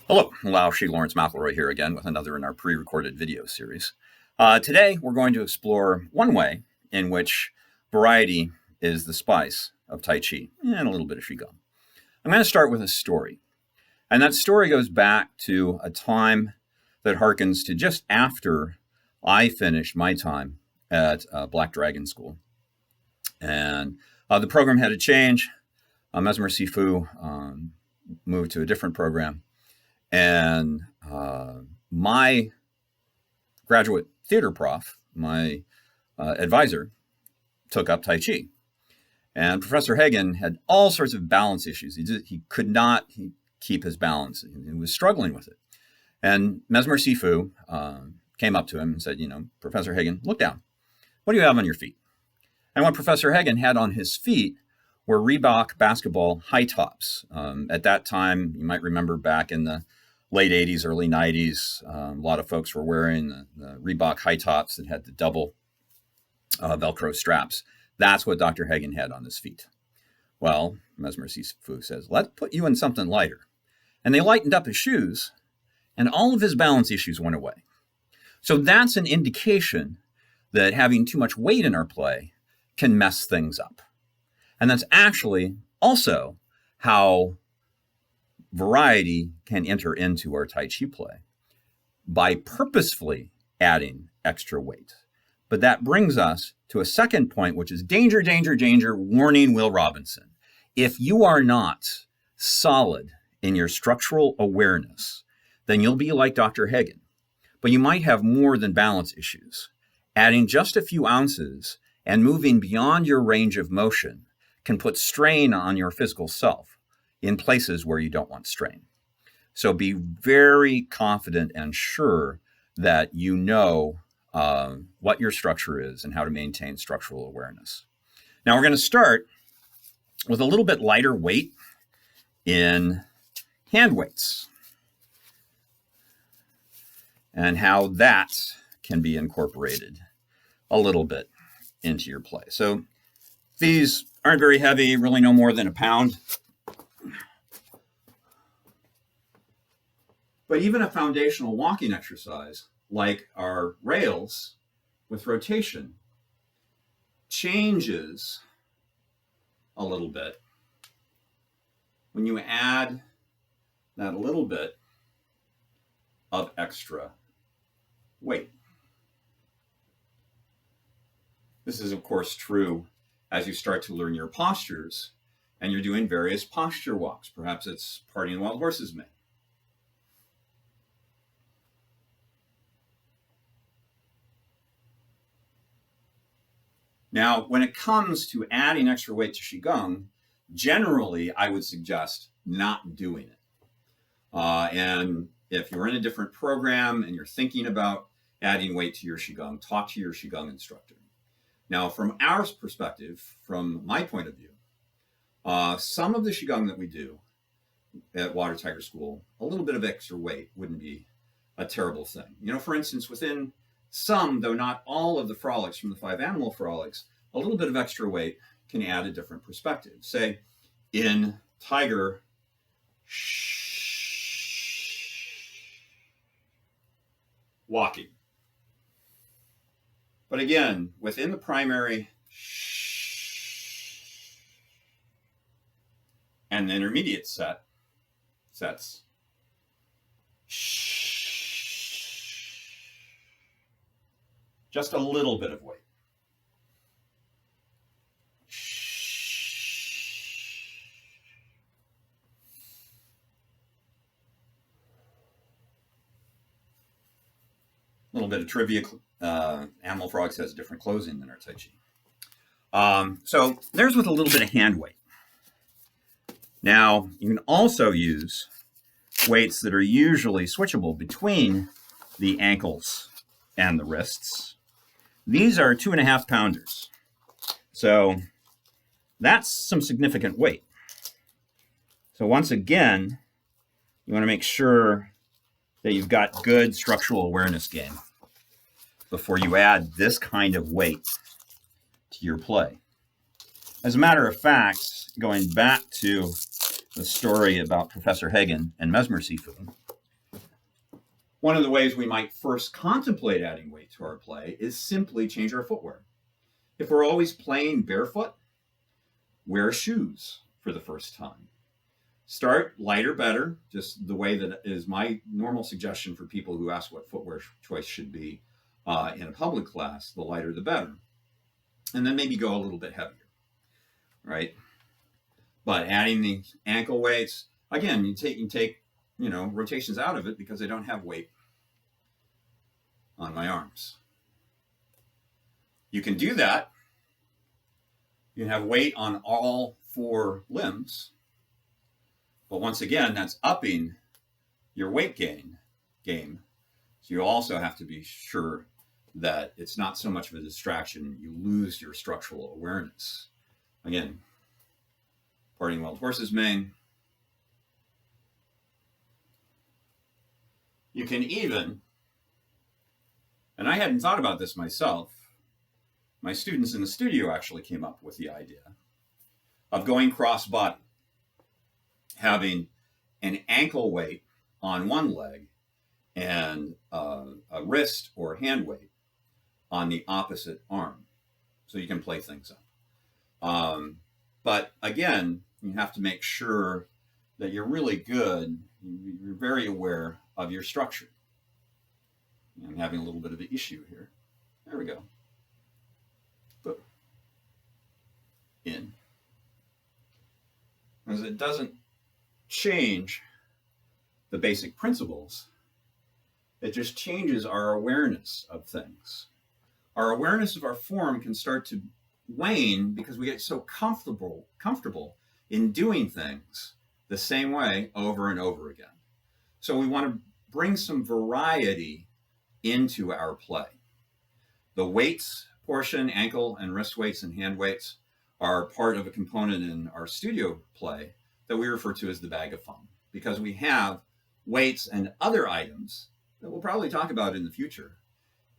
Hello, Laoshi Lawrence McElroy here again with another in our pre-recorded video series. Today, we're going to explore one way in which variety is the spice of Tai Chi and a little bit of Qigong. I'm going to start with a story. And that story goes back to a time that harkens to just after I finished my time at Black Dragon School. And the program had to change. Mesmer Sifu moved to a different program. And my graduate theater prof, my advisor, took up Tai Chi. And Professor Hagen had all sorts of balance issues. He could not keep his balance. He was struggling with it. And Mesmer Sifu came up to him and said, Professor Hagen, look down. What do you have on your feet? And what Professor Hagen had on his feet were Reebok basketball high tops. At that time, you might remember back in the late 80s, early 90s, a lot of folks were wearing the Reebok high tops that had the double Velcro straps. That's what Dr. Hagen had on his feet. Well, Mesmer Sifu says, let's put you in something lighter. And they lightened up his shoes, and all of his balance issues went away. So that's an indication that having too much weight in our play can mess things up. And that's actually also how variety can enter into our Tai Chi play by purposefully adding extra weight. But that brings us to a second point, which is danger, danger, danger, warning Will Robinson. If you are not solid in your structural awareness, then you'll be like Dr. Hagen. But you might have more than balance issues. Adding just a few ounces and moving beyond your range of motion can put strain on your physical self in places where you don't want strain. So be very confident and sure that you know what your structure is and how to maintain structural awareness. Now we're going to start with a little bit lighter weight in hand weights and how that can be incorporated a little bit into your play. So these aren't very heavy, really no more than a pound. But even a foundational walking exercise, like our rails with rotation, changes a little bit when you add that little bit of extra weight. This is, of course, true as you start to learn your postures and you're doing various posture walks. Perhaps it's partying wild horses mane. Now, when it comes to adding extra weight to Qigong, generally, I would suggest not doing it. And if you're in a different program and you're thinking about adding weight to your Qigong, talk to your Qigong instructor. Now, from our perspective, from my point of view, some of the Qigong that we do at Water Tiger School, a little bit of extra weight wouldn't be a terrible thing. For instance, within some, though not all of the frolics from the 5 animal frolics, a little bit of extra weight can add a different perspective. Say, in Tiger, walking. But again, within the primary and the intermediate sets, just a little bit of weight. A little bit of trivia. Animal frogs has different closing than our Tai Chi. So there's with a little bit of hand weight. Now, you can also use weights that are usually switchable between the ankles and the wrists. These are 2.5 pounders. So that's some significant weight. So once again, you want to make sure that you've got good structural awareness game before you add this kind of weight to your play. As a matter of fact, going back to the story about Professor Hagen and Mesmer Sifu, One of the ways we might first contemplate adding weight to our play is simply change our footwear. If we're always playing barefoot, wear shoes for the first time. Start lighter better, just the way that is my normal suggestion for people who ask what footwear choice should be in a public class. The lighter the better. And then maybe go a little bit heavier, right? But adding the ankle weights, again, you take rotations out of it because I don't have weight on my arms. You can do that. You can have weight on all 4 limbs. But once again, that's upping your weight game. So you also have to be sure that it's not so much of a distraction, you lose your structural awareness. Again, parting wild horse's mane. You can even, and I hadn't thought about this myself, my students in the studio actually came up with the idea of going cross-body, having an ankle weight on one leg and a wrist or hand weight on the opposite arm. So you can play things up. But again, you have to make sure that you're really good, you're very aware of your structure. I'm having a little bit of an issue here. There we go. Boop. In. Because it doesn't change the basic principles. It just changes our awareness of things. Our awareness of our form can start to wane because we get so comfortable in doing things the same way over and over again. So we want to bring some variety into our play. The weights portion, ankle and wrist weights and hand weights, are part of a component in our studio play that we refer to as the bag of fun, because we have weights and other items that we'll probably talk about in the future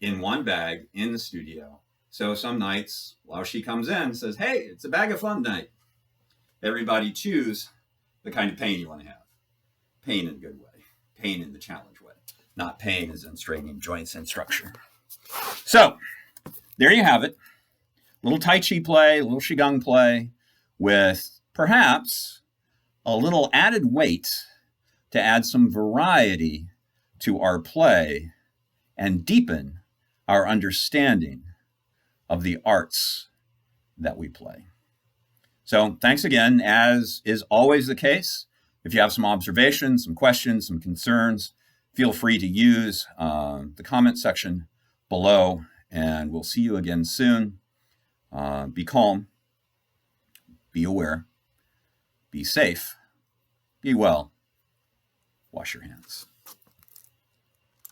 in one bag in the studio. So some nights, Laoshi comes in and says, hey, it's a bag of fun night. Everybody choose the kind of pain you want to have. Pain in a good way. Pain in the challenge way. Not pain as in straining joints and structure. So there you have it. Little Tai Chi play, little Qigong play with perhaps a little added weight to add some variety to our play and deepen our understanding of the arts that we play. So thanks again. As is always the case, if you have some observations, some questions, some concerns, feel free to use the comment section below, and we'll see you again soon. Be calm, be aware, be safe, be well, wash your hands.